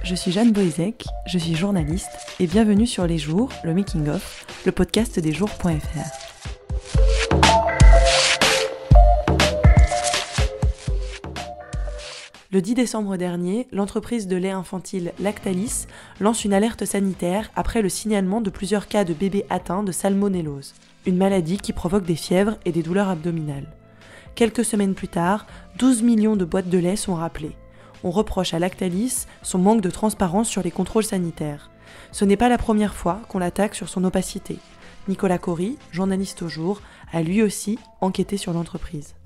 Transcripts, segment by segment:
je suis Jeanne Boisek, je suis journaliste et bienvenue sur Les Jours, le Making of, le podcast des jours.fr. Le 10 décembre dernier, l'entreprise de lait infantile Lactalis lance une alerte sanitaire après le signalement de plusieurs cas de bébés atteints de salmonellose, une maladie qui provoque des fièvres et des douleurs abdominales. Quelques semaines plus tard, 12 millions de boîtes de lait sont rappelées. On reproche à Lactalis son manque de transparence sur les contrôles sanitaires. Ce n'est pas la première fois qu'on l'attaque sur son opacité. Nicolas Cory, journaliste au Jour, a lui aussi enquêté sur l'entreprise.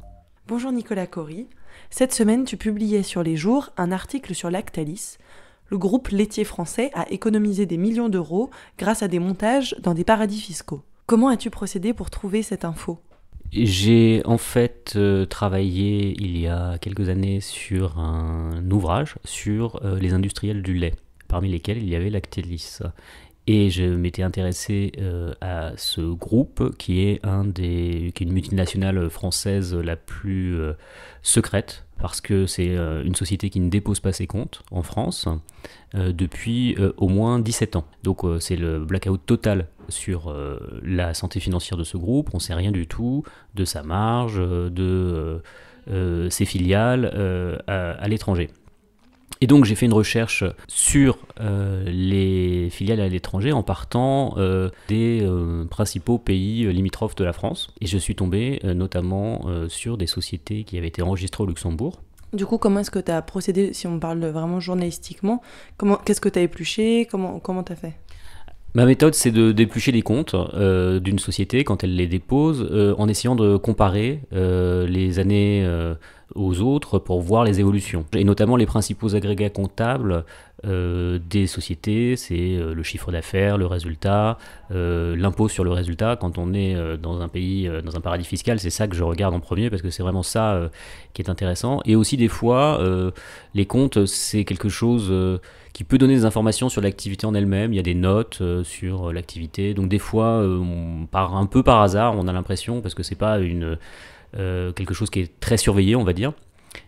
Bonjour Nicolas Cory. Cette semaine, tu publiais sur Les Jours un article sur Lactalis. Le groupe laitier français a économisé des millions d'euros grâce à des montages dans des paradis fiscaux. Comment as-tu procédé pour trouver cette info ? J'ai en fait travaillé il y a quelques années sur un ouvrage sur les industriels du lait, parmi lesquels il y avait Lactalis. Et je m'étais intéressé à ce groupe qui est une multinationale française la plus secrète, parce que c'est une société qui ne dépose pas ses comptes en France depuis au moins 17 ans. Donc c'est le blackout total sur la santé financière de ce groupe. On ne sait rien du tout de sa marge, de ses filiales à l'étranger. Et donc j'ai fait une recherche sur les filiales à l'étranger en partant des principaux pays limitrophes de la France. Et je suis tombé notamment sur des sociétés qui avaient été enregistrées au Luxembourg. Du coup, comment est-ce que tu as procédé, si on parle vraiment journalistiquement, qu'est-ce que tu as épluché, comment tu as fait ? Ma méthode, c'est de d'éplucher les comptes d'une société quand elle les dépose, en essayant de comparer les années aux autres pour voir les évolutions. Et notamment les principaux agrégats comptables des sociétés, c'est le chiffre d'affaires, le résultat, l'impôt sur le résultat. Quand on est dans un pays, dans un paradis fiscal, c'est ça que je regarde en premier parce que c'est vraiment ça qui est intéressant. Et aussi des fois, les comptes, c'est quelque chose qui peut donner des informations sur l'activité en elle-même. Il y a des notes sur l'activité. Donc des fois, un peu par hasard, on a l'impression, parce que c'est pas quelque chose qui est très surveillé, on va dire.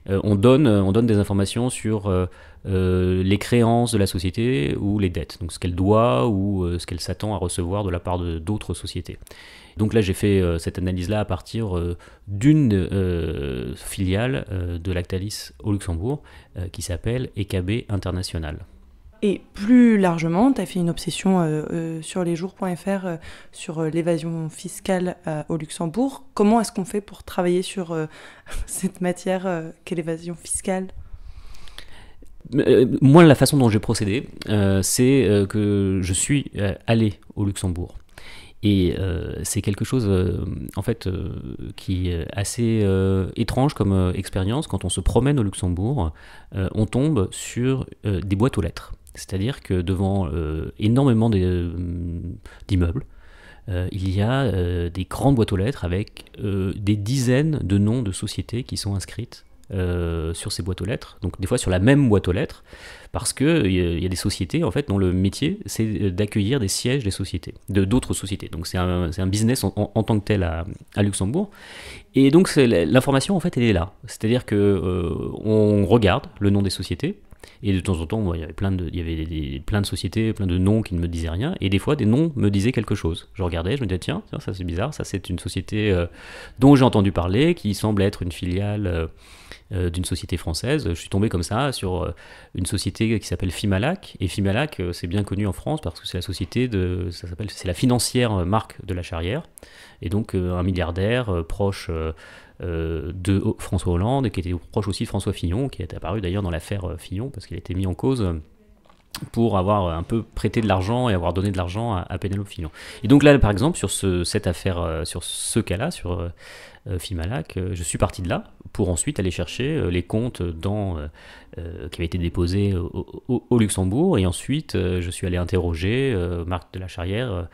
On donne des informations sur les créances de la société ou les dettes, donc ce qu'elle doit ou ce qu'elle s'attend à recevoir de la part d'autres sociétés. Donc là, j'ai fait cette analyse-là à partir d'une filiale de Lactalis au Luxembourg qui s'appelle EKB International. Et plus largement, tu as fait une obsession sur lesjours.fr sur l'évasion fiscale au Luxembourg. Comment est-ce qu'on fait pour travailler sur cette matière qu'est l'évasion fiscale ? Moi, la façon dont j'ai procédé, c'est que je suis allé au Luxembourg. Et c'est quelque chose en fait qui est assez étrange comme expérience. Quand on se promène au Luxembourg, on tombe sur des boîtes aux lettres. C'est-à-dire que devant énormément d'immeubles, il y a des grandes boîtes aux lettres avec des dizaines de noms de sociétés qui sont inscrites sur ces boîtes aux lettres, donc des fois sur la même boîte aux lettres, parce qu'il y a des sociétés en fait dont le métier c'est d'accueillir des sièges des sociétés, d'autres sociétés. Donc c'est un business en tant que tel à Luxembourg. Et donc l'information en fait elle est là, c'est-à-dire que on regarde le nom des sociétés. Et de temps en temps, il y avait plein de sociétés, plein de noms qui ne me disaient rien. Et des fois, des noms me disaient quelque chose. Je regardais, je me disais, tiens ça c'est bizarre, ça c'est une société dont j'ai entendu parler, qui semble être une filiale d'une société française. Je suis tombé comme ça sur une société qui s'appelle Fimalac. Et Fimalac, c'est bien connu en France parce que c'est la société c'est la financière Marc de la Charrière. Et donc un milliardaire proche de François Hollande et qui était proche aussi de François Fillon, qui est apparu d'ailleurs dans l'affaire Fillon parce qu'il a été mis en cause pour avoir un peu prêté de l'argent et avoir donné de l'argent à Pénélope Fillon. Et donc là, par exemple, sur cette affaire, sur ce cas-là, sur Fimalac, je suis parti de là pour ensuite aller chercher les comptes qui avaient été déposés au Luxembourg, et ensuite je suis allé interroger Marc de la Charrière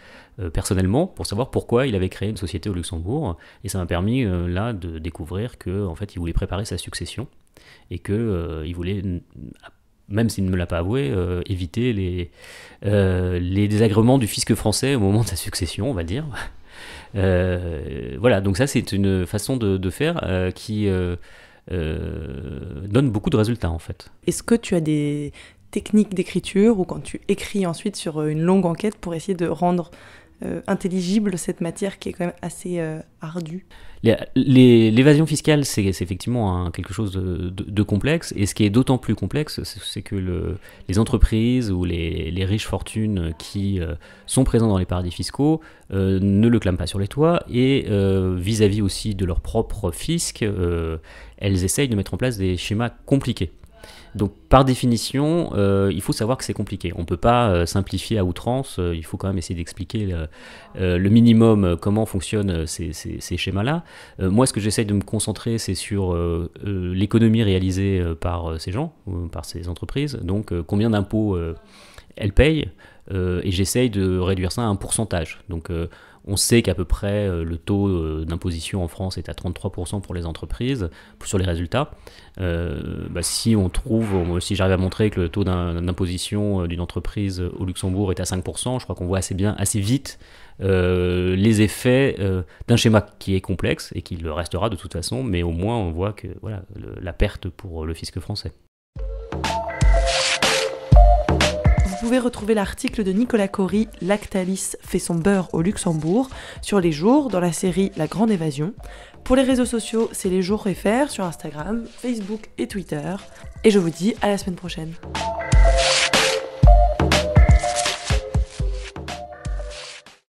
personnellement pour savoir pourquoi il avait créé une société au Luxembourg, et ça m'a permis là de découvrir que en fait il voulait préparer sa succession et que il voulait, même s'il ne me l'a pas avoué, éviter les désagréments du fisc français au moment de sa succession, on va dire. Voilà, donc ça c'est une façon de faire qui donne beaucoup de résultats en fait. Est-ce que tu as des techniques d'écriture ou quand tu écris ensuite sur une longue enquête pour essayer de rendre intelligible cette matière qui est quand même assez ardue. L'évasion fiscale, c'est effectivement quelque chose de complexe, et ce qui est d'autant plus complexe, c'est que les entreprises ou les riches fortunes qui sont présentes dans les paradis fiscaux ne le clament pas sur les toits, et vis-à-vis aussi de leur propre fisc, elles essayent de mettre en place des schémas compliqués. Donc par définition, il faut savoir que c'est compliqué. On ne peut pas simplifier à outrance, il faut quand même essayer d'expliquer le minimum comment fonctionnent ces schémas-là. Moi, ce que j'essaye de me concentrer, c'est sur l'économie réalisée par ces gens, par ces entreprises, donc combien d'impôts elles payent, et j'essaye de réduire ça à un pourcentage. Donc on sait qu'à peu près le taux d'imposition en France est à 33% pour les entreprises, sur les résultats. Si j'arrive à montrer que le taux d'imposition d'une entreprise au Luxembourg est à 5%, je crois qu'on voit assez vite les effets d'un schéma qui est complexe et qui le restera de toute façon, mais au moins on voit que la perte pour le fisc français. Vous pouvez retrouver l'article de Nicolas Cory, Lactalis fait son beurre au Luxembourg, sur Les Jours, dans la série La Grande Évasion. Pour les réseaux sociaux, c'est lesjours.fr sur Instagram, Facebook et Twitter. Et je vous dis à la semaine prochaine.